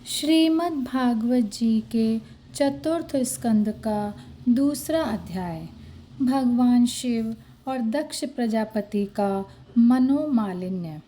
श्रीमद् भागवत जी के चतुर्थ स्कंद का दूसरा अध्याय। भगवान शिव और दक्ष प्रजापति का मनोमालिन्य।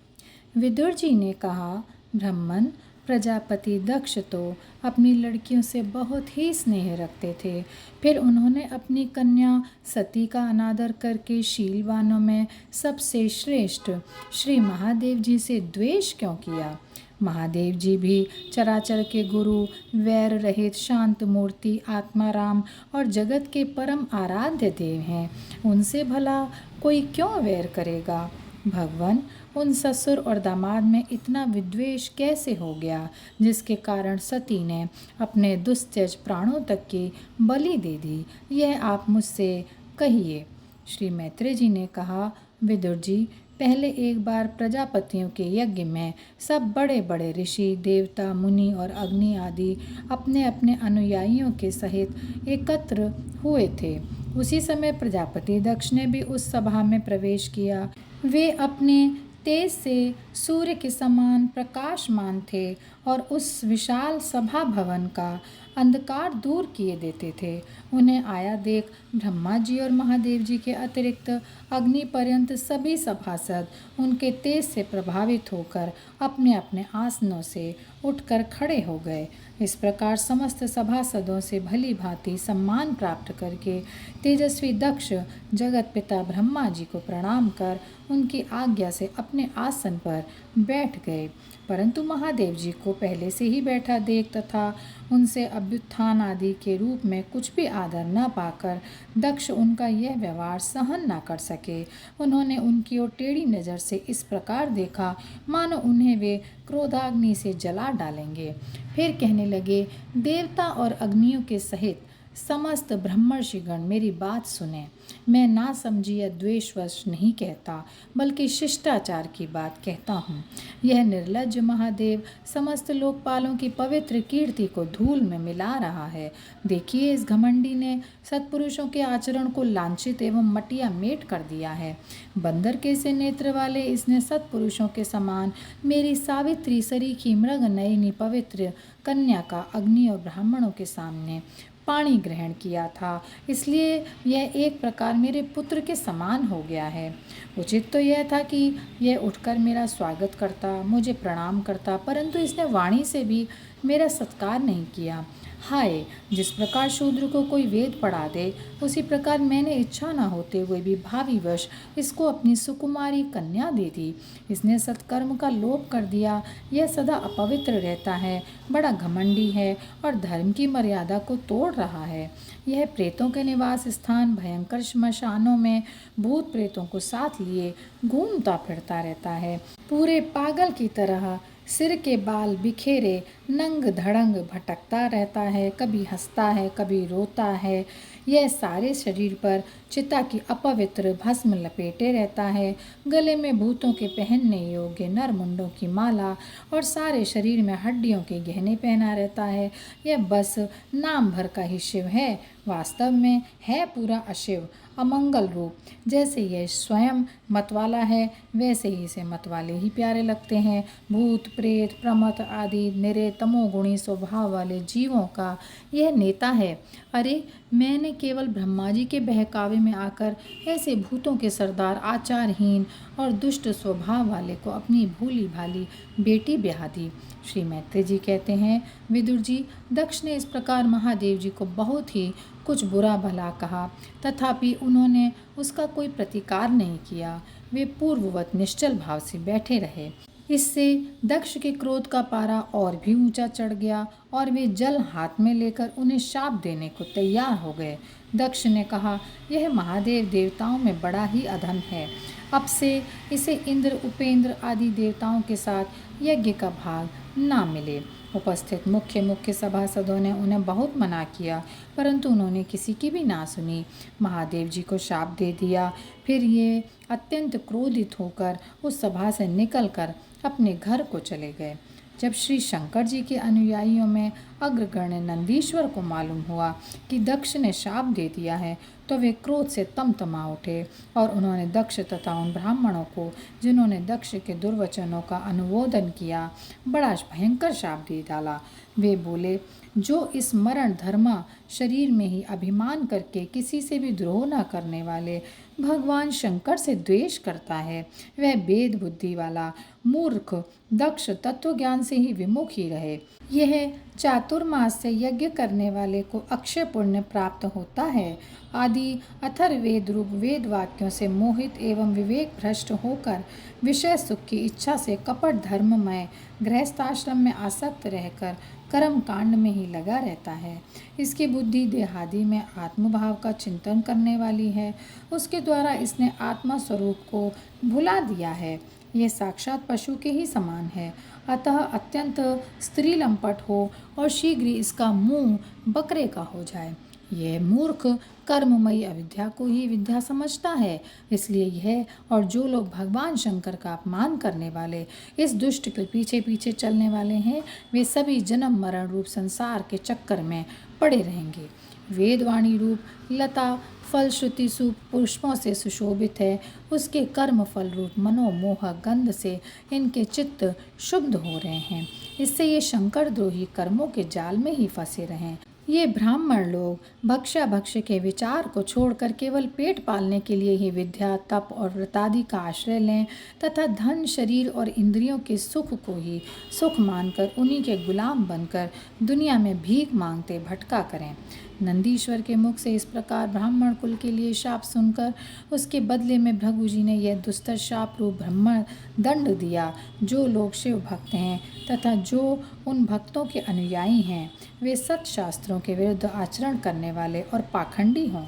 विदुर जी ने कहा, ब्राह्मण प्रजापति दक्ष तो अपनी लड़कियों से बहुत ही स्नेह रखते थे। फिर उन्होंने अपनी कन्या सती का अनादर करके शीलवानों में सबसे श्रेष्ठ श्री महादेव जी से द्वेष क्यों किया। महादेव जी भी चराचर के गुरु, वैर रहित शांत मूर्ति, आत्माराम और जगत के परम आराध्य देव हैं। उनसे भला कोई क्यों वैर करेगा। भगवान, उन ससुर और दामाद में इतना विद्वेष कैसे हो गया, जिसके कारण सती ने अपने दुस्त्यज प्राणों तक की बलि दे दी। यह आप मुझसे कहिए। श्री मैत्रेय जी ने कहा, विदुर जी, पहले एक बार प्रजापतियों के यज्ञ में सब बड़े बड़े ऋषि, देवता, मुनि और अग्नि आदि अपने अपने अनुयायियों के सहित एकत्र हुए थे। उसी समय प्रजापति दक्ष ने भी उस सभा में प्रवेश किया। वे अपने तेज से सूर्य के समान प्रकाशमान थे और उस विशाल सभा भवन का अंधकार दूर किए देते थे। उन्हें आया देख ब्रह्मा जी और महादेव जी के अतिरिक्त अग्नि पर्यंत सभी सभासद उनके तेज से प्रभावित होकर अपने अपने आसनों से उठकर खड़े हो गए। इस प्रकार समस्त सभासदों से भली भांति सम्मान प्राप्त करके तेजस्वी दक्ष जगत पिता ब्रह्मा जी को प्रणाम कर उनकी आज्ञा से अपने आसन पर बैठ गए। परंतु महादेव जी को पहले से ही बैठा देख तथा उनसे अभ्युत्थान आदि के रूप में कुछ भी आदर न पाकर दक्ष उनका यह व्यवहार सहन न कर सके। उन्होंने उनकी ओर टेढ़ी नज़र से इस प्रकार देखा मानो उन्हें वे क्रोधाग्नि से जला डालेंगे। फिर कहने लगे, देवता और अग्नियों के सहित समस्त ब्रह्मर्षिगण मेरी बात सुने। मैं ना समझी या द्वेषवश नहीं कहता, बल्कि शिष्टाचार की बात कहता हूँ। यह निर्लज्ज महादेव समस्त लोकपालों की पवित्र कीर्ति को धूल में मिला रहा है। देखिए, इस घमंडी ने सत्पुरुषों के आचरण को लांछित एवं मटिया मेट कर दिया है। बंदर के से नेत्र वाले इसने सत्पुरुषों के समान मेरी सावित्री सरीखी मृग नयनी पवित्र कन्या का अग्नि और ब्राह्मणों के सामने पाणी ग्रहण किया था। इसलिए यह एक प्रकार मेरे पुत्र के समान हो गया है। उचित तो यह था कि यह उठकर मेरा स्वागत करता, मुझे प्रणाम करता, परंतु इसने वाणी से भी मेरा सत्कार नहीं किया। हाय, जिस प्रकार शूद्र को कोई वेद पढ़ा दे, उसी प्रकार मैंने इच्छा न होते हुए भी भावीवश इसको अपनी सुकुमारी कन्या दे दी। इसने सत्कर्म का लोप कर दिया। यह सदा अपवित्र रहता है, बड़ा घमंडी है और धर्म की मर्यादा को तोड़ रहा है। यह प्रेतों के निवास स्थान भयंकर श्मशानों में भूत प्रेतों को साथ लिए घूमता फिरता रहता है। पूरे पागल की तरह सिर के बाल बिखेरे नंग धड़ंग भटकता रहता है। कभी हंसता है, कभी रोता है। यह सारे शरीर पर चिता की अपवित्र भस्म लपेटे रहता है। गले में भूतों के पहनने योग्य नरमुंडों की माला और सारे शरीर में हड्डियों के गहने पहना रहता है। यह बस नाम भर का ही शिव है, वास्तव में है पूरा अशिव, अमंगल रूप। जैसे यह स्वयं मतवाला है, वैसे ही इसे मतवाले ही प्यारे लगते हैं। भूत प्रेत प्रमथ आदि निरे तमोगुणी स्वभाव वाले जीवों का यह नेता है। अरे, मैंने केवल ब्रह्मा जी के बहकावे में आकर ऐसे भूतों के सरदार, आचारहीन और दुष्ट स्वभाव वाले को अपनी भूली भाली बेटी ब्याह दी। श्री मैत्रेय जी कहते हैं, विदुर जी, दक्ष ने इस प्रकार महादेव जी को बहुत ही कुछ बुरा भला कहा, तथापि उन्होंने उसका कोई प्रतिकार नहीं किया। वे पूर्ववत निश्चल भाव से बैठे रहे। इससे दक्ष के क्रोध का पारा और भी ऊंचा चढ़ गया और वे जल हाथ में लेकर उन्हें शाप देने को तैयार हो गए। दक्ष ने कहा, यह महादेव देवताओं में बड़ा ही अधम है। अब से इसे इंद्र, उपेंद्र आदि देवताओं के साथ यज्ञ का भाग ना मिले। उपस्थित मुख्य मुख्य सभासदों ने उन्हें बहुत मना किया, परंतु उन्होंने किसी की भी ना सुनी। महादेव जी को शाप दे दिया। फिर ये अत्यंत क्रोधित होकर उस सभा से निकलकर अपने घर को चले गए। जब श्री शंकर जी के अनुयायियों में अग्रगण्य नंदीश्वर को मालूम हुआ कि दक्ष ने शाप दे दिया है, तो वे क्रोध से तमतमा उठे और उन्होंने दक्ष तथा उन ब्राह्मणों को जिन्होंने दक्ष के दुर्वचनों का अनुमोदन किया बड़ा भयंकर शाप दे डाला। वे बोले, जो इस मरण धर्मा शरीर में ही अभिमान करके किसी से भी द्रोह न करने वाले भगवान शंकर से द्वेष करता है, वह भेद बुद्धि वाला मूर्ख दक्ष तत्व ज्ञान से ही विमुख ही रहे। यह चातुर्मास से यज्ञ करने वाले को अक्षय पुण्य प्राप्त होता है। आदि अथर्ववेद रूप वेद वाक्यों से मोहित एवं विवेक भ्रष्ट होकर विषय सुख की इच्छा से कपट धर्ममय गृहस्थाश्रम में आसक्त रहकर कर्म कांड में ही लगा रहता है। इसकी बुद्धि देहादि में आत्मभाव का चिंतन करने वाली है। उसके द्वारा इसने आत्मा स्वरूप को भुला दिया है। यह साक्षात पशु के ही समान है। अतः अत्यंत स्त्री लंपट हो और शीघ्र ही इसका मुंह बकरे का हो जाए। यह मूर्ख कर्ममयी अविद्या को ही विद्या समझता है। इसलिए यह और जो लोग भगवान शंकर का अपमान करने वाले इस दुष्ट के पीछे पीछे चलने वाले हैं, वे सभी जन्म मरण रूप संसार के चक्कर में पड़े रहेंगे। वेदवाणी रूप लता फलश्रुति पुष्पों से सुशोभित है। उसके कर्म फल रूप मनोमोह गंध से इनके चित्त शुद्ध हो रहे हैं। इससे ये शंकर द्रोही कर्मों के जाल में ही फंसे रहें। ये ब्राह्मण लोग भक्ष्य के विचार को छोड़कर केवल पेट पालने के लिए ही विद्या तप और व्रतादि का आश्रय लें तथा धन शरीर और इंद्रियों के सुख को ही सुख मानकर उन्हीं के गुलाम बनकर दुनिया में भीख मांगते भटका करें। नंदीश्वर के मुख से इस प्रकार ब्राह्मण कुल के लिए शाप सुनकर उसके बदले में भृगु जी ने यह दुस्तर शाप रूप ब्रह्म दंड दिया। जो लोग शिव भक्त हैं तथा जो उन भक्तों के अनुयायी हैं, वे सत्शास्त्रों के विरुद्ध आचरण करने वाले और पाखंडी हों।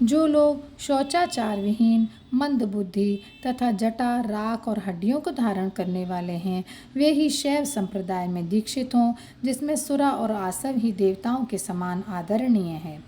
जो लोग शौचाचार विहीन मंद बुद्धि तथा जटा राख और हड्डियों को धारण करने वाले हैं, वे ही शैव संप्रदाय में दीक्षित हों, जिसमें सुरा और आसव ही देवताओं के समान आदरणीय है।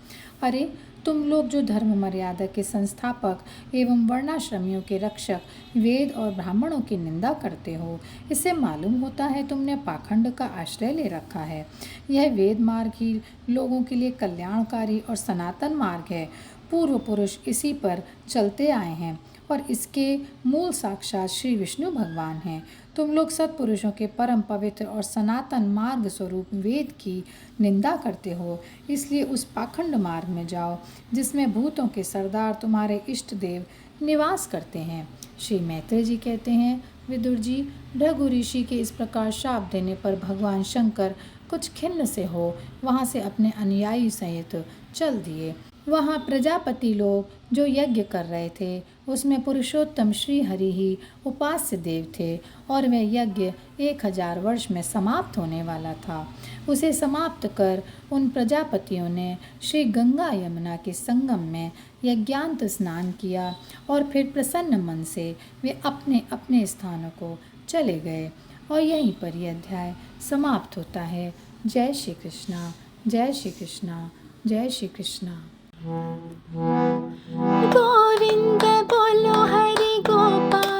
अरे तुम लोग जो धर्म मर्यादा के संस्थापक एवं वर्णाश्रमियों के रक्षक वेद और ब्राह्मणों की निंदा करते हो, इससे मालूम होता है तुमने पाखंड का आश्रय ले रखा है। यह वेद मार्ग ही लोगों के लिए कल्याणकारी और सनातन मार्ग है। पूर्व पुरुष इसी पर चलते आए हैं और इसके मूल साक्षात श्री विष्णु भगवान हैं। तुम लोग सत्पुरुषों के परम पवित्र और सनातन मार्ग स्वरूप वेद की निंदा करते हो, इसलिए उस पाखंड मार्ग में जाओ जिसमें भूतों के सरदार तुम्हारे इष्ट देव निवास करते हैं। श्री मैत्रेय जी कहते हैं, विदुर जी, भृगु ऋषि के इस प्रकार शाप देने पर भगवान शंकर कुछ खिन्न से हो वहाँ से अपने अनुयायी सहित चल दिए। वहाँ प्रजापति लोग जो यज्ञ कर रहे थे उसमें पुरुषोत्तम श्री हरि ही उपास्य देव थे और वह यज्ञ 1000 वर्ष में समाप्त होने वाला था। उसे समाप्त कर उन प्रजापतियों ने श्री गंगा यमुना के संगम में यज्ञांत स्नान किया और फिर प्रसन्न मन से वे अपने अपने स्थानों को चले गए। और यहीं पर यह अध्याय समाप्त होता है। जय श्री कृष्णा, जय श्री कृष्णा, जय श्री कृष्णा। गोविंद बोलो हरि गोपाल।